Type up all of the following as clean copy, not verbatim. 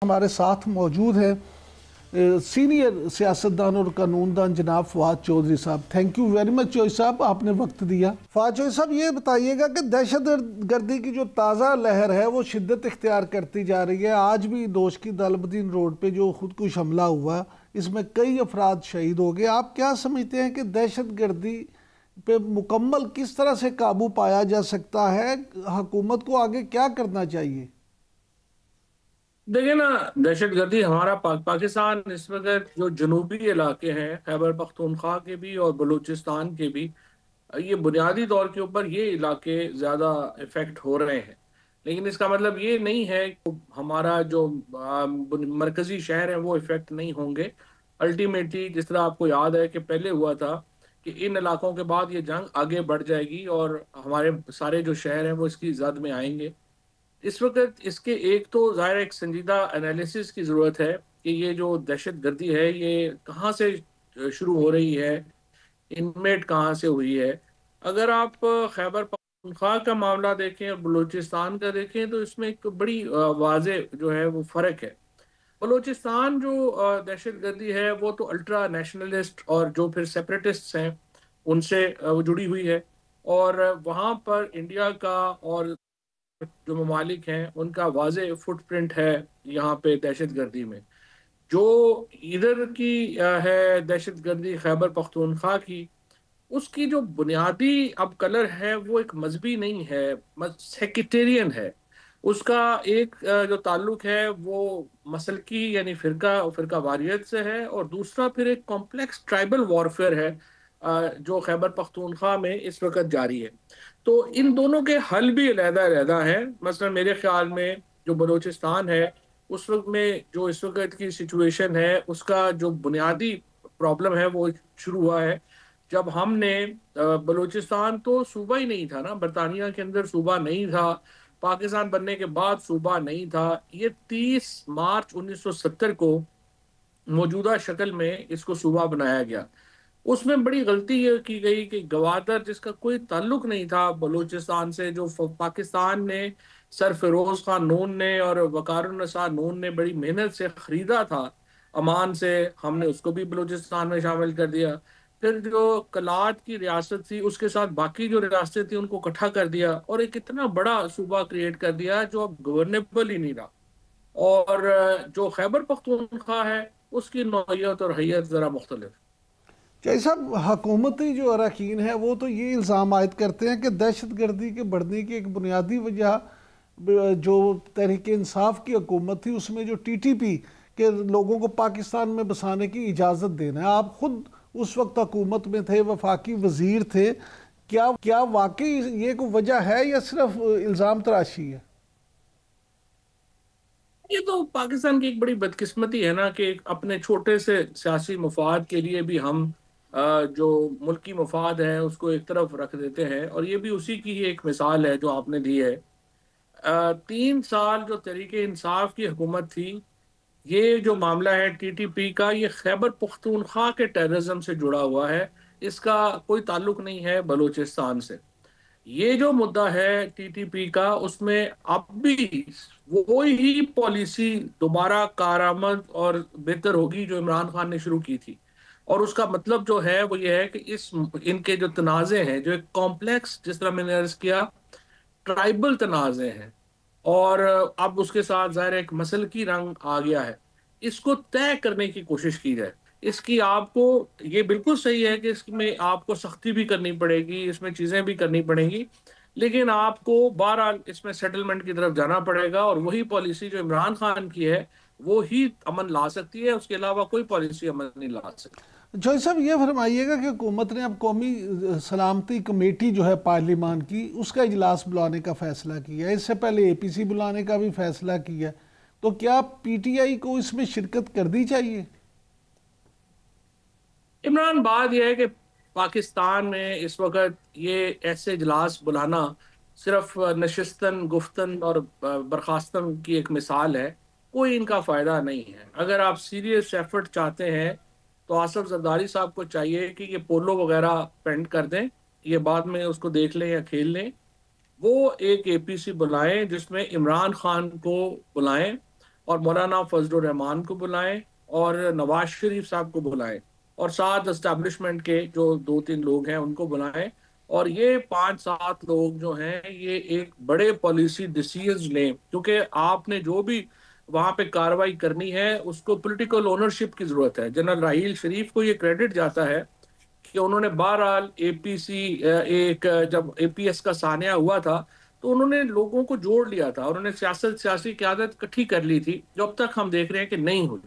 हमारे साथ मौजूद है सीनियर सियासतदान और कानूनदान जनाब Fawad Chaudhry sahab. Thank you very much Chaudhry sahab, आपने वक्त दिया। फवाद चौधरी साहब, ये बताइएगा कि दहशत गर्दी की जो ताज़ा लहर है वो शिद्दत इख्तियार करती जा रही है। आज भी दोश की दालबदीन रोड पे जो खुदकुश हमला हुआ, इसमें कई अफराद शहीद हो गए। आप क्या समझते हैं कि दहशत गर्दी पे मुकम्मल किस तरह से काबू पाया जा सकता है? हुकूमत को आगे क्या करना चाहिए? देखिए ना, दहशत गर्दी हमारा पाकिस्तान इस वक्त जो जनूबी इलाके हैं, खैबर पख्तूनख्वा के भी और बलूचिस्तान के भी, ये बुनियादी तौर के ऊपर ये इलाके ज़्यादा इफेक्ट हो रहे हैं। लेकिन इसका मतलब ये नहीं है कि हमारा जो मरकजी शहर है वो इफेक्ट नहीं होंगे। अल्टीमेटली जिस तरह आपको याद है कि पहले हुआ था कि इन इलाकों के बाद ये जंग आगे बढ़ जाएगी और हमारे सारे जो शहर हैं वो इसकी जद में आएंगे। इस वक्त इसके एक तो ज़ाहिर एक संजीदा एनालिसिस की ज़रूरत है कि ये जो दहशत गर्दी है ये कहाँ से शुरू हो रही है, इनमेट कहाँ से हुई है। अगर आप खैबर पख्तूनख्वा का मामला देखें और बलूचिस्तान का देखें तो इसमें एक बड़ी वाज़े जो है वो फ़र्क है। बलूचिस्तान जो दहशत गर्दी है वो तो अल्ट्रा नेशनलिस्ट और जो फिर सेपरेटिस्ट हैं उनसे वो जुड़ी हुई है। और वहाँ पर इंडिया का और जो ममालिक हैं उनका वाज़े फुटप्रिंट है यहाँ पे दहशत गर्दी में। जो इधर की है दहशत गर्दी खैबर पख्तूनख्वा की, उसकी जो बुनियादी अब कलर है वो एक मजहबी नहीं है, सेक्टेरियन है। उसका एक जो ताल्लुक है वो मसलकी यानी फिरका फिरका वारियत से है, और दूसरा फिर एक कॉम्प्लेक्स ट्राइबल वॉरफेयर है जो खैबर पख्तूनख्वा में इस वक्त जारी है। तो इन दोनों के हल भी अलहदा-अलहदा हैं। मसलन मेरे ख्याल में जो बलूचिस्तान है उस वक्त में जो इस वक्त की सिचुएशन है उसका जो बुनियादी प्रॉब्लम है वो शुरू हुआ है जब हमने बलूचिस्तान तो सूबा ही नहीं था ना, बरतानिया के अंदर सूबा नहीं था, पाकिस्तान बनने के बाद सूबा नहीं था। ये 30 मार्च 1970 को मौजूदा शक्ल में इसको सूबा बनाया गया। उसमें बड़ी गलती ये की गई कि गवादर जिसका कोई ताल्लुक नहीं था बलूचिस्तान से, जो पाकिस्तान ने सर फिरोज खान नून ने और वकारुन्निसा नून ने बड़ी मेहनत से खरीदा था अमान से, हमने उसको भी बलूचिस्तान में शामिल कर दिया। फिर जो कलात की रियासत थी उसके साथ बाकी जो रियासतें थी उनको इकट्ठा कर दिया और एक इतना बड़ा सूबा क्रिएट कर दिया जो अब गवर्नेबल ही नहीं रहा। और जो खैबर पख्तूनख्वा है उसकी नौयत और हैयत ज़रा मुख्तलिफ। जैसा हकूमती जो अरकान है वो तो ये इल्ज़ाम आयद करते हैं कि दहशत गर्दी के बढ़ने की एक बुनियादी वजह जो तहरीक इंसाफ की हुकूमत थी उसमें जो टीटीपी के लोगों को पाकिस्तान में बसाने की इजाज़त देना है। आप खुद उस वक्त हुकूमत में थे, वफाकी वजीर थे। क्या क्या वाकई ये कोई वजह है या सिर्फ इल्ज़ाम तराशी है? ये तो पाकिस्तान की एक बड़ी बदकिस्मती है ना कि अपने छोटे से सियासी मफाद के लिए भी हम जो मुल्की मफाद है उसको एक तरफ रख देते हैं, और ये भी उसी की ही एक मिसाल है जो आपने दी है। 3 साल जो तहरीके इंसाफ की हुकूमत थी, ये जो मामला है टीटीपी का, ये खैबर पुख्तूनख्वा के टेररिज्म से जुड़ा हुआ है। इसका कोई ताल्लुक नहीं है बलूचिस्तान से। ये जो मुद्दा है टीटीपी का, उसमें अब भी वो ही पॉलिसी दोबारा कारामद और बेहतर होगी जो इमरान खान ने शुरू की थी। और उसका मतलब जो है वो ये है कि इस इनके जो तनाज़े हैं, जो एक कॉम्प्लेक्स, जिस तरह मैंने अर्ज किया, ट्राइबल तनाज़े हैं, और अब उसके साथ ज़ाहिर एक मसल की रंग आ गया है। इसको तय करने की कोशिश की जाए। इसकी आपको, ये बिल्कुल सही है कि इसमें आपको सख्ती भी करनी पड़ेगी, इसमें चीज़ें भी करनी पड़ेंगी, लेकिन आपको बहरहाल इसमें सेटलमेंट की तरफ जाना पड़ेगा, और वही पॉलिसी जो इमरान खान की है वो ही अमन ला सकती है, उसके अलावा कोई पॉलिसी अमन नहीं ला सकती। जॉय साहब, ये फरमाइएगा कि हुकूमत ने अब कौमी सलामती कमेटी जो है पार्लिमान की, उसका इजलास बुलाने का फैसला किया है। इससे पहले एपीसी बुलाने का भी फैसला किया। तो क्या पीटीआई को इसमें शिरकत कर दी चाहिए? इमरान, बात यह है कि पाकिस्तान में इस वक्त ये ऐसे इजलास बुलाना सिर्फ नशिस्तन गुफ्तन और बर्खास्तन की एक मिसाल है। कोई इनका फ़ायदा नहीं है। अगर आप सीरियस एफर्ट चाहते हैं तो आसफ जरदारी साहब को चाहिए कि ये पोलो वगैरह पेंड कर दें, ये बाद में उसको देख लें या खेल लें। वो एक एपीसी बुलाएं जिसमें इमरान खान को बुलाएं, और मौलाना फजलुर रहमान को बुलाएं और नवाज शरीफ साहब को बुलाएं और साथ एस्टेब्लिशमेंट के जो 2-3 लोग हैं उनको बुलाएं, और ये 5-7 लोग जो हैं ये एक बड़े पॉलिसी डिसीजन लें, क्योंकि आपने जो भी वहां पे कार्रवाई करनी है उसको पॉलिटिकल ओनरशिप की जरूरत है। जनरल राहील शरीफ को ये क्रेडिट जाता है कि उन्होंने बहरहाल एपीसी एक जब एपीएस का सानिया हुआ था तो उन्होंने लोगों को जोड़ लिया था, उन्होंने सियासी क़यादत इकट्ठी कर ली थी, जो अब तक हम देख रहे हैं कि नहीं हुई।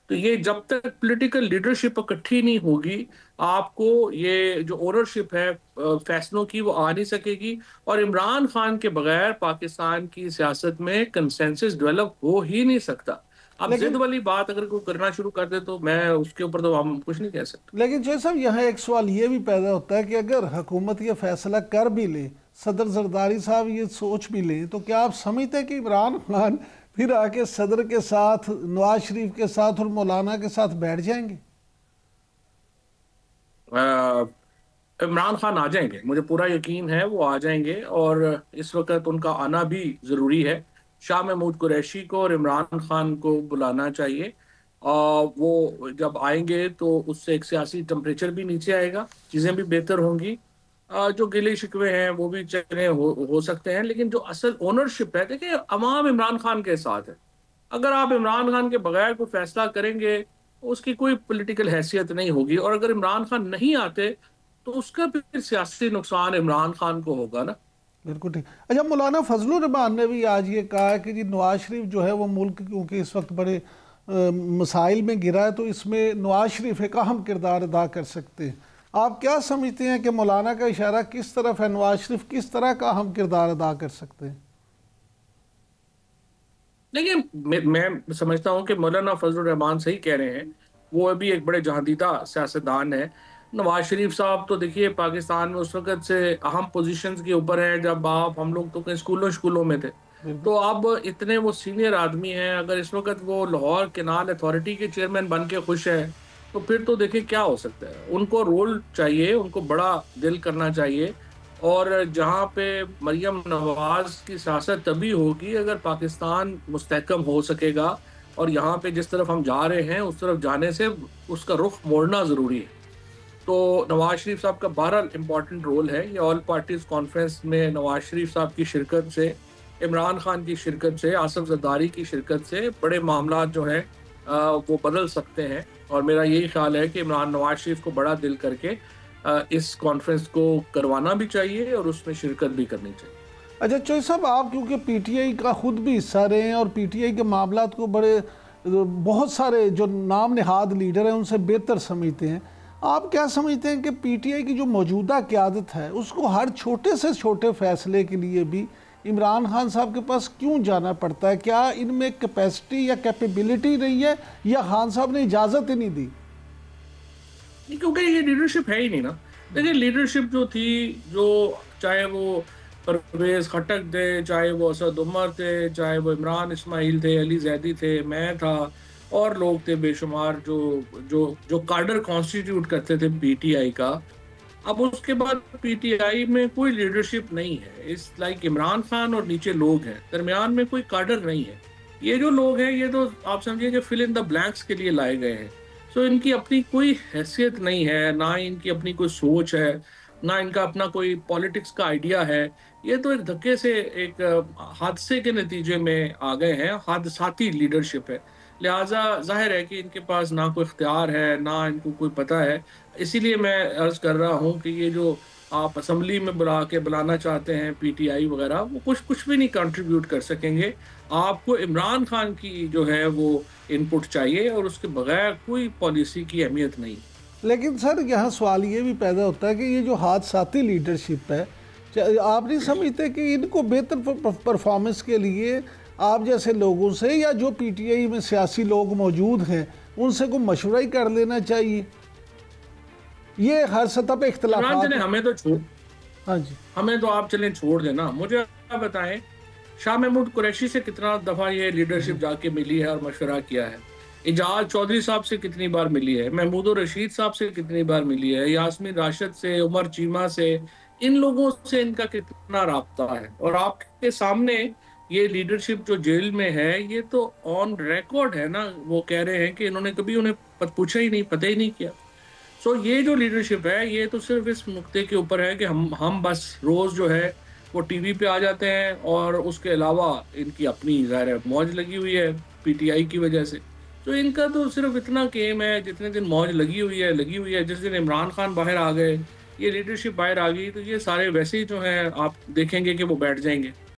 तो ये जब तक पॉलिटिकल लीडरशिप इकट्ठी नहीं होगी, आपको ये जो ओनरशिप है फैसलों की वो आ नहीं सकेगी, और इमरान खान के बगैर पाकिस्तान की सियासत में कंसेंसस डेवलप हो ही नहीं सकता। अब जिद वाली बात अगर कोई करना शुरू कर दे तो मैं उसके ऊपर तो हम कुछ नहीं कह सकते। लेकिन जय साहब, यहाँ एक सवाल ये भी पैदा होता है कि अगर हुकूमत ये फैसला कर भी ले, सदर जरदारी साहब ये सोच भी लें, तो क्या आप समझते हैं कि इमरान खान फिर आके सदर के साथ, नवाज शरीफ के साथ और मौलाना के साथ बैठ जाएंगे? इमरान खान आ जाएंगे, मुझे पूरा यकीन है वो आ जाएंगे, और इस वक्त उनका आना भी ज़रूरी है। शाह महमूद कुरैशी को और इमरान खान को बुलाना चाहिए, और वो जब आएंगे तो उससे एक सियासी टेम्परेचर भी नीचे आएगा, चीज़ें भी बेहतर होंगी। जो गिले शिकवे हैं वो भी चले हो सकते हैं, लेकिन जो असल ओनरशिप है, देखिए अवाम इमरान खान के साथ है। अगर आप इमरान खान के बगैर कोई फैसला करेंगे उसकी कोई पॉलिटिकल हैसियत नहीं होगी, और अगर इमरान खान नहीं आते तो उसका फिर सियासी नुकसान इमरान खान को होगा ना। बिल्कुल ठीक। अच्छा, मौलाना फजलुर रहमान ने भी आज ये कहा है कि जी नवाज शरीफ जो है वो मुल्क क्योंकि इस वक्त बड़े मसाइल में गिरा है, तो इसमें नवाज शरीफ एक अहम किरदार अदा कर सकते हैं। आप क्या समझते हैं कि मौलाना का इशारा किस तरफ है, नवाज शरीफ किस तरह का अहम किरदार अदा कर सकते हैं? देखिए मैं समझता हूँ कि मौलाना फजलुर रहमान सही कह रहे हैं, वो अभी एक बड़े जहादीदा सियासतदान है। नवाज शरीफ साहब तो देखिए पाकिस्तान में उस वक्त से अहम पोजीशंस के ऊपर हैं जब आप हम लोग तो कहीं स्कूलों में थे, तो अब इतने वो सीनियर आदमी हैं, अगर इस वक्त वो लाहौर केनाल अथॉरिटी के चेयरमैन बन के खुश हैं तो फिर तो देखिए क्या हो सकता है। उनको रोल चाहिए, उनको बड़ा दिल करना चाहिए, और जहाँ पे मरियम नवाज की सियासत तभी होगी अगर पाकिस्तान मुस्तहकम हो सकेगा, और यहाँ पे जिस तरफ हम जा रहे हैं उस तरफ जाने से उसका रुख मोड़ना ज़रूरी है। तो नवाज शरीफ साहब का बहरहाल इम्पॉर्टेंट रोल है। ये ऑल पार्टीज कॉन्फ्रेंस में नवाज शरीफ साहब की शिरकत से, इमरान खान की शिरकत से, आसिफ जरदारी की शिरकत से बड़े मामला जो हैं वो बदल सकते हैं, और मेरा यही ख्याल है कि इमरान नवाज शरीफ को बड़ा दिल करके इस कॉन्फ्रेंस को करवाना भी चाहिए और उसमें शिरकत भी करनी चाहिए। अच्छा चौधरी साहब, आप क्योंकि पीटीआई का खुद भी हिस्सा रहे हैं और पीटीआई के मामला को बड़े बहुत सारे जो नाम नहाद लीडर हैं उनसे बेहतर समझते हैं, आप क्या समझते हैं कि पीटीआई की जो मौजूदा क़यादत है उसको हर छोटे से छोटे फैसले के लिए भी इमरान खान साहब के पास क्यों जाना पड़ता है? क्या इनमें कैपेसिटी या कैपेबिलिटी नहीं है, या खान साहब ने इजाज़त ही नहीं दी? क्योंकि ये लीडरशिप है ही नहीं ना। देखिए लीडरशिप जो थी, जो चाहे वो परवेज खटक थे, चाहे वो असद उमर थे, चाहे वो इमरान इस्माइल थे, अली जैदी थे, मैं था, और लोग थे बेशुमार जो जो जो कार्डर कॉन्स्टिट्यूट करते थे पीटीआई का। अब उसके बाद पीटीआई में कोई लीडरशिप नहीं है। इस लाइक इमरान खान और नीचे लोग हैं, दरमियान में कोई कार्डर नहीं है। ये जो लोग हैं ये तो आप समझिए कि फिल इन द ब्लैंक्स के लिए लाए गए हैं। सो इनकी अपनी कोई हैसियत नहीं है, ना इनकी अपनी कोई सोच है, ना इनका अपना कोई पॉलिटिक्स का आइडिया है। ये तो एक धक्के से एक हादसे के नतीजे में आ गए हैं, हादसाती लीडरशिप है। लिहाजा जाहिर है कि इनके पास ना कोई इख्तियार है, ना इनको कोई पता है। इसीलिए मैं अर्ज कर रहा हूँ कि ये जो आप असम्बली में बुलाना चाहते हैं पीटीआई वगैरह, वो कुछ भी नहीं कंट्रीब्यूट कर सकेंगे। आपको इमरान खान की जो है वो इनपुट चाहिए, और उसके बगैर कोई पॉलिसी की अहमियत नहीं। लेकिन सर यहाँ सवाल ये भी पैदा होता है कि ये जो हादसाती लीडरशिप है, आप नहीं समझते कि इनको बेहतर परफॉर्मेंस के लिए आप जैसे लोगों से, या जो पीटीआई में सियासी लोग मौजूद हैं उनसे कोई मशवरा ही कर लेना चाहिए? ये हर सतह पे इख्तिलाफ। हमें तो छोड़, हाँ जी, हमें तो आप चलें छोड़ देना। मुझे आप बताएं, शाह महमूद कुरैशी से कितना दफ़ा ये लीडरशिप जाके मिली है और मशवरा किया है? इजाज चौधरी साहब से कितनी बार मिली है? महमूद रशीद साहब से कितनी बार मिली है? यास्मीन राशिद से, उमर चीमा से, इन लोगों से इनका कितना राब्ता है? और आपके सामने ये लीडरशिप जो जेल में है ये तो ऑन रिकॉर्ड है ना, वो कह रहे हैं कि इन्होंने कभी उन्हें पूछा ही नहीं, पता ही नहीं किया। सो ये जो लीडरशिप है ये तो सिर्फ इस नुक्ते के ऊपर है कि हम बस रोज जो है वो टीवी पे आ जाते हैं, और उसके अलावा इनकी अपनी ज़ाहिर है मौज लगी हुई है पीटीआई की वजह से। तो इनका तो सिर्फ इतना गेम है, जितने दिन मौज लगी हुई है, जिस दिन इमरान खान बाहर आ गए, ये लीडरशिप बाहर आ गई, तो ये सारे वैसे ही जो है आप देखेंगे कि वो बैठ जाएंगे।